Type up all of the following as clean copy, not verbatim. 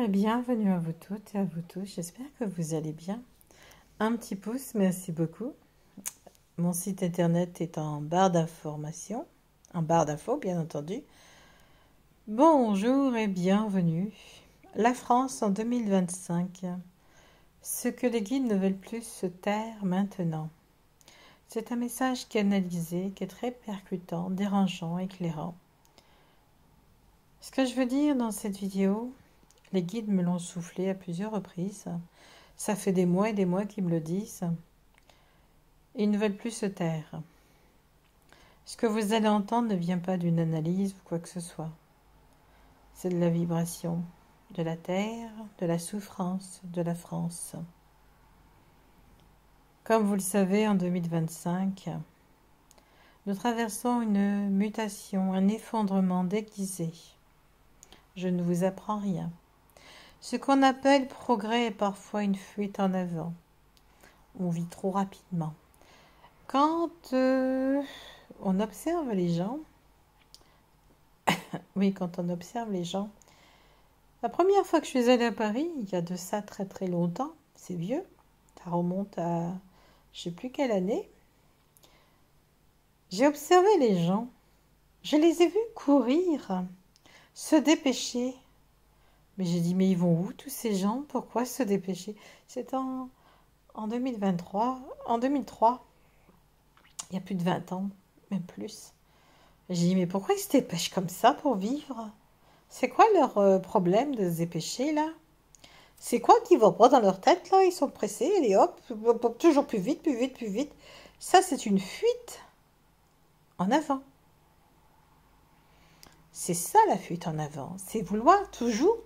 et bienvenue à vous toutes et à vous tous. J'espère que vous allez bien. Un petit pouce, merci beaucoup. Mon site internet est en barre d'information, en barre d'infos bien entendu. Bonjour et bienvenue. La France en 2025. Ce que les guides ne veulent plus se taire maintenant. C'est un message qui est analysé, qui est très percutant, dérangeant, éclairant. Ce que je veux dire dans cette vidéo, les guides me l'ont soufflé à plusieurs reprises. Ça fait des mois et des mois qu'ils me le disent. Ils ne veulent plus se taire. Ce que vous allez entendre ne vient pas d'une analyse ou quoi que ce soit. C'est de la vibration, de la terre, de la souffrance, de la France. Comme vous le savez, en 2025, nous traversons une mutation, un effondrement déguisé. Je ne vous apprends rien. Ce qu'on appelle progrès est parfois une fuite en avant. On vit trop rapidement. Quand on observe les gens, quand on observe les gens, la première fois que je suis allée à Paris, il y a de ça très très longtemps, c'est vieux, ça remonte à je ne sais plus quelle année, j'ai observé les gens, je les ai vus courir, se dépêcher. Mais j'ai dit, mais ils vont où tous ces gens? Pourquoi se dépêcher? C'est en 2023, en 2003, il y a plus de 20 ans, même plus. J'ai dit, mais pourquoi ils se dépêchent comme ça pour vivre? C'est quoi leur problème de se dépêcher là? C'est quoi qui va pas dans leur tête là? Ils sont pressés, et hop, toujours plus vite, plus vite, plus vite. Ça, c'est une fuite en avant. C'est ça la fuite en avant. C'est vouloir toujours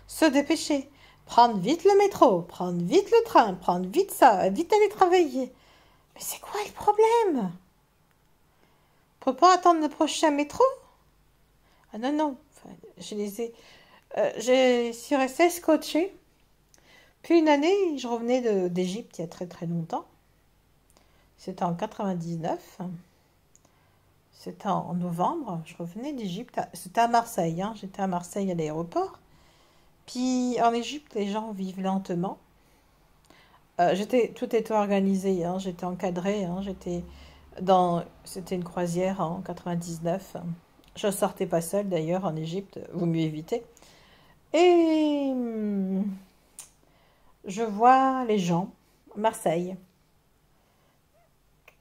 se dépêcher. Prendre vite le métro, prendre vite le train, prendre vite ça, vite aller travailler. Mais c'est quoi le problème? On peut pas attendre le prochain métro? Ah non, non. Enfin, je suis restée scotchée. Puis une année, je revenais d'Égypte il y a très très longtemps. C'était en 99. C'était en novembre. Je revenais d'Égypte. C'était à Marseille. J'étais à Marseille à l'aéroport. Puis en Égypte, les gens vivent lentement. Tout était organisé. J'étais encadrée. C'était une croisière en 99. Je sortais pas seule d'ailleurs en Égypte. Vous mieux évitez. Et je vois les gens, Marseille,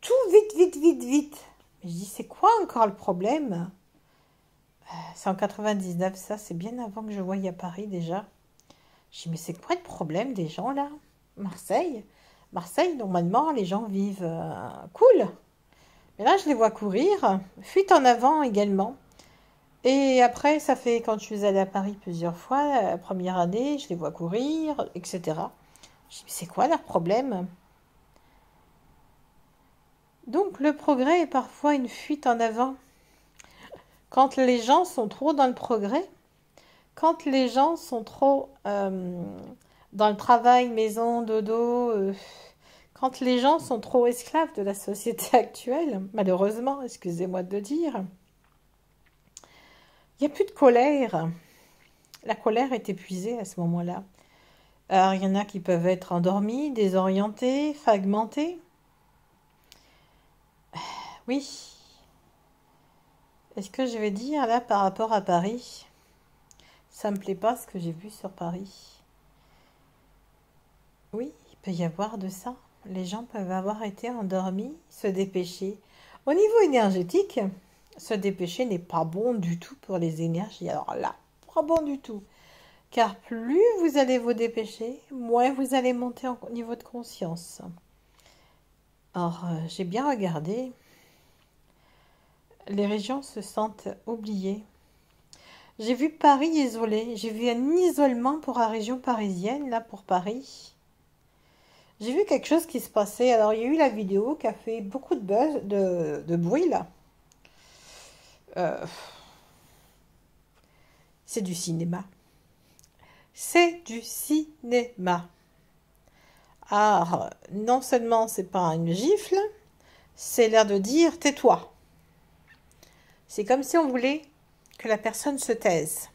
tout vite. Mais je dis, c'est quoi encore le problème? C'est en 99, ça, c'est bien avant que je voie à Paris déjà. Je dis, mais c'est quoi le problème des gens là? Marseille, normalement, les gens vivent cool. Mais là, je les vois courir, fuite en avant également. Et après, ça fait, quand je suis allée à Paris plusieurs fois, la première année, je les vois courir, etc. Je dis, mais c'est quoi leur problème? Donc, le progrès est parfois une fuite en avant. Quand les gens sont trop dans le progrès, quand les gens sont trop dans le travail, maison, dodo, quand les gens sont trop esclaves de la société actuelle, malheureusement, excusez-moi de le dire, il n'y a plus de colère. La colère est épuisée à ce moment-là. Alors, il y en a qui peuvent être endormis, désorientés, fragmentés. Oui. Est-ce que je vais dire là par rapport à Paris? Ça me plaît pas ce que j'ai vu sur Paris. Oui, il peut y avoir de ça. Les gens peuvent avoir été endormis, se dépêcher. Au niveau énergétique, se dépêcher n'est pas bon du tout pour les énergies. Alors là, pas bon du tout. Car plus vous allez vous dépêcher, moins vous allez monter au niveau de conscience. Alors, j'ai bien regardé. Les régions se sentent oubliées. J'ai vu Paris isolé. J'ai vu un isolement pour la région parisienne, là, pour Paris. J'ai vu quelque chose qui se passait. Alors, il y a eu la vidéo qui a fait beaucoup de buzz, de bruit, là. C'est du cinéma. C'est du cinéma. Alors, non seulement c'est pas une gifle, c'est l'air de dire « tais-toi ». C'est comme si on voulait que la personne se taise.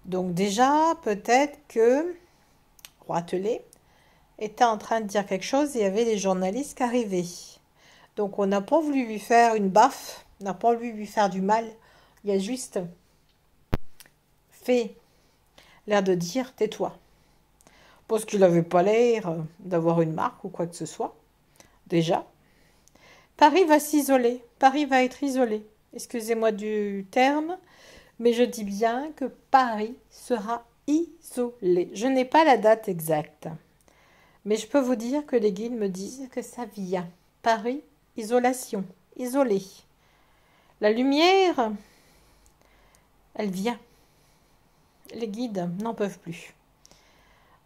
Donc déjà, peut-être que Roitelet était en train de dire quelque chose et il y avait des journalistes qui arrivaient. Donc on n'a pas voulu lui faire une baffe, on n'a pas voulu lui faire du mal. Il a juste fait l'air de dire tais-toi. Parce qu'il n'avait pas l'air d'avoir une marque ou quoi que ce soit. Déjà. Paris va s'isoler. Paris va être isolé. Excusez-moi du terme, mais je dis bien que Paris sera isolé. Je n'ai pas la date exacte. Mais je peux vous dire que les guides me disent que ça vient. Paris, isolation, isolé. La lumière, elle vient. Les guides n'en peuvent plus.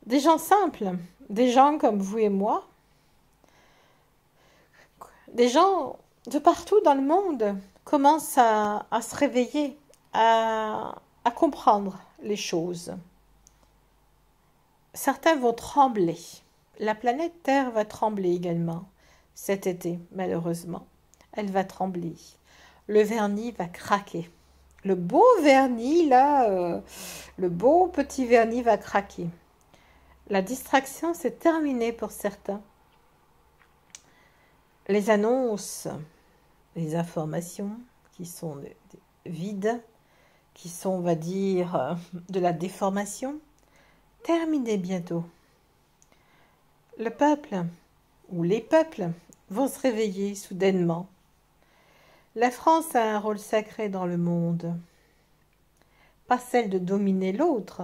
Des gens simples, des gens comme vous et moi, des gens de partout dans le monde commencent à se réveiller, à comprendre les choses. Certains vont trembler. La planète Terre va trembler également cet été, malheureusement. Elle va trembler. Le vernis va craquer. Le beau vernis, là, le beau petit vernis va craquer. La distraction, c'est terminé pour certains. Les annonces, les informations qui sont vides, qui sont, on va dire, de la déformation, terminées bientôt. Le peuple, ou les peuples, vont se réveiller soudainement. La France a un rôle sacré dans le monde. Pas celle de dominer l'autre,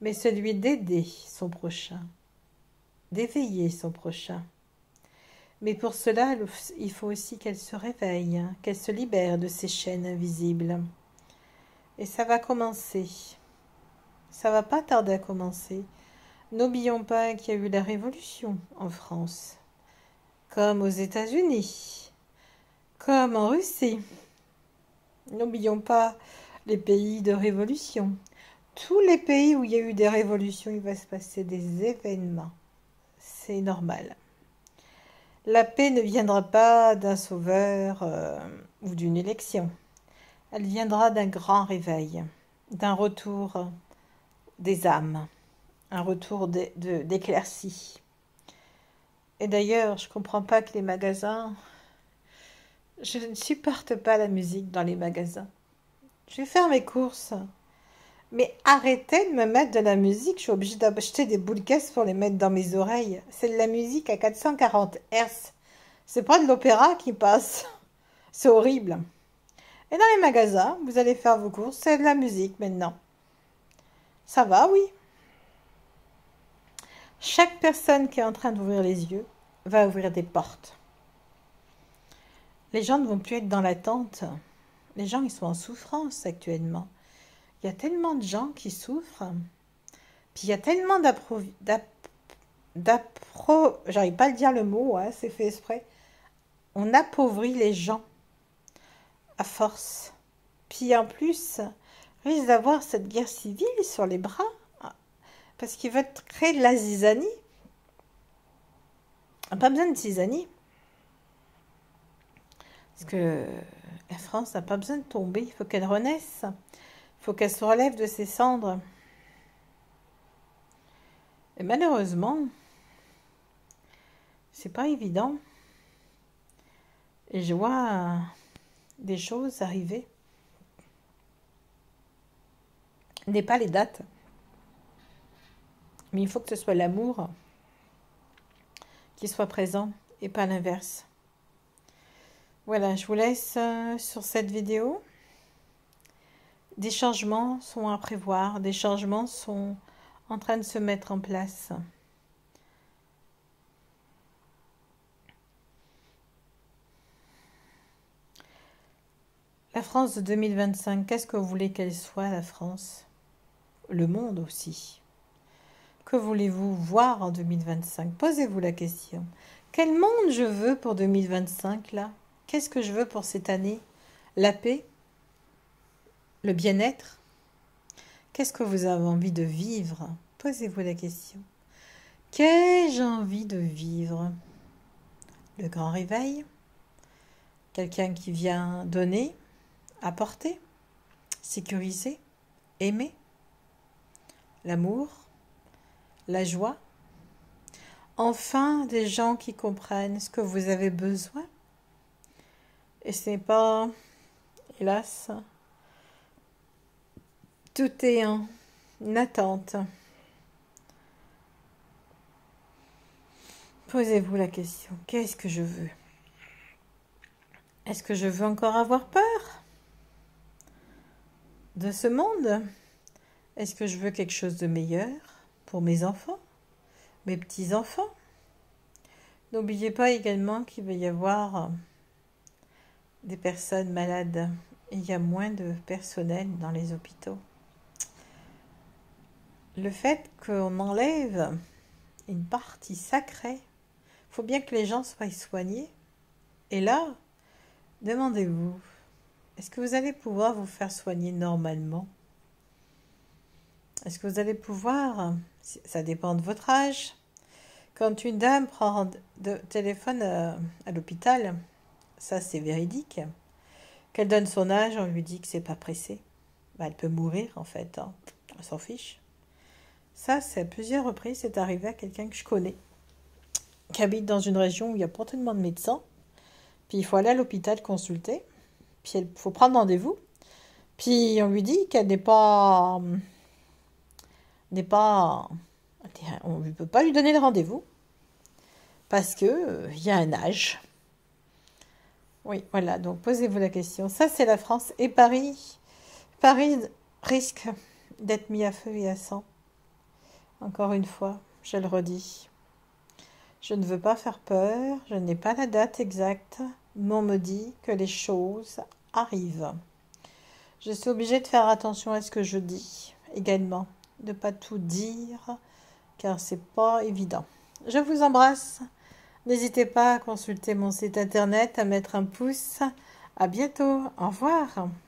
mais celui d'aider son prochain, d'éveiller son prochain. Mais pour cela, il faut aussi qu'elle se réveille, qu'elle se libère de ces chaînes invisibles. Et ça va commencer. Ça va pas tarder à commencer. N'oublions pas qu'il y a eu la révolution en France, comme aux États-Unis, comme en Russie. N'oublions pas les pays de révolution. Tous les pays où il y a eu des révolutions, il va se passer des événements. C'est normal. La paix ne viendra pas d'un sauveur ou d'une élection. Elle viendra d'un grand réveil, d'un retour des âmes, un retour d'éclaircie. Et d'ailleurs, je ne comprends pas que les magasins... Je ne supporte pas la musique dans les magasins. Je vais faire mes courses. Mais arrêtez de me mettre de la musique. Je suis obligée d'acheter des boules caisses pour les mettre dans mes oreilles. C'est de la musique à 440 Hz. C'est pas de l'opéra qui passe. C'est horrible. Et dans les magasins, vous allez faire vos courses, c'est de la musique maintenant. Ça va, oui. Chaque personne qui est en train d'ouvrir les yeux va ouvrir des portes. Les gens ne vont plus être dans l'attente. Les gens, ils sont en souffrance actuellement. Il y a tellement de gens qui souffrent. Puis il y a tellement j'arrive pas à le dire le mot, hein, c'est fait exprès. On appauvrit les gens à force. Puis en plus, risque d'avoir cette guerre civile sur les bras. Parce qu'ils veulent créer de la zizanie. Pas besoin de zizanie. Parce que la France n'a pas besoin de tomber. Il faut qu'elle renaisse. Il faut qu'elle se relève de ses cendres. Et malheureusement, c'est pas évident. Et je vois des choses arriver. Je n'ai pas les dates. Mais il faut que ce soit l'amour qui soit présent et pas l'inverse. Voilà, je vous laisse sur cette vidéo. Des changements sont à prévoir, des changements sont en train de se mettre en place. La France de 2025, qu'est-ce que vous voulez qu'elle soit, la France? Le monde aussi. Que voulez-vous voir en 2025? Posez-vous la question. Quel monde je veux pour 2025, là? Qu'est-ce que je veux pour cette année? La paix? Le bien-être? Qu'est-ce que vous avez envie de vivre? Posez-vous la question. Qu'ai-je envie de vivre? Le grand réveil? Quelqu'un qui vient donner, apporter, sécuriser, aimer? l'amour, la joie. Enfin, des gens qui comprennent ce que vous avez besoin. Et ce n'est pas, hélas, tout est en attente. Posez-vous la question, qu'est-ce que je veux? Est-ce que je veux encore avoir peur de ce monde? Est-ce que je veux quelque chose de meilleur pour mes enfants, mes petits-enfants? N'oubliez pas également qu'il va y avoir des personnes malades. Il y a moins de personnel dans les hôpitaux. Le fait qu'on enlève une partie sacrée, il faut bien que les gens soient soignés. Et là, demandez-vous, est-ce que vous allez pouvoir vous faire soigner normalement? Est-ce que vous allez pouvoir? Ça dépend de votre âge. Quand une dame prend de téléphone à l'hôpital, ça c'est véridique, qu'elle donne son âge, on lui dit que c'est pas pressé. Bah, elle peut mourir en fait, hein. On s'en fiche. Ça, c'est à plusieurs reprises, c'est arrivé à quelqu'un que je connais, qui habite dans une région où il y a pas tellement de médecins. Puis il faut aller à l'hôpital consulter. Puis il faut prendre rendez-vous. Puis on lui dit qu'elle on ne peut pas lui donner le rendez-vous parce que il y a un âge. Oui, voilà. Donc posez-vous la question. Ça, c'est la France et Paris. Paris risque d'être mis à feu et à sang. Encore une fois, je le redis. Je ne veux pas faire peur. Je n'ai pas la date exacte, mais on me dit que les choses arrivent. Je suis obligée de faire attention à ce que je dis également. De ne pas tout dire, car c'est pas évident. Je vous embrasse. N'hésitez pas à consulter mon site internet, à mettre un pouce. À bientôt. Au revoir.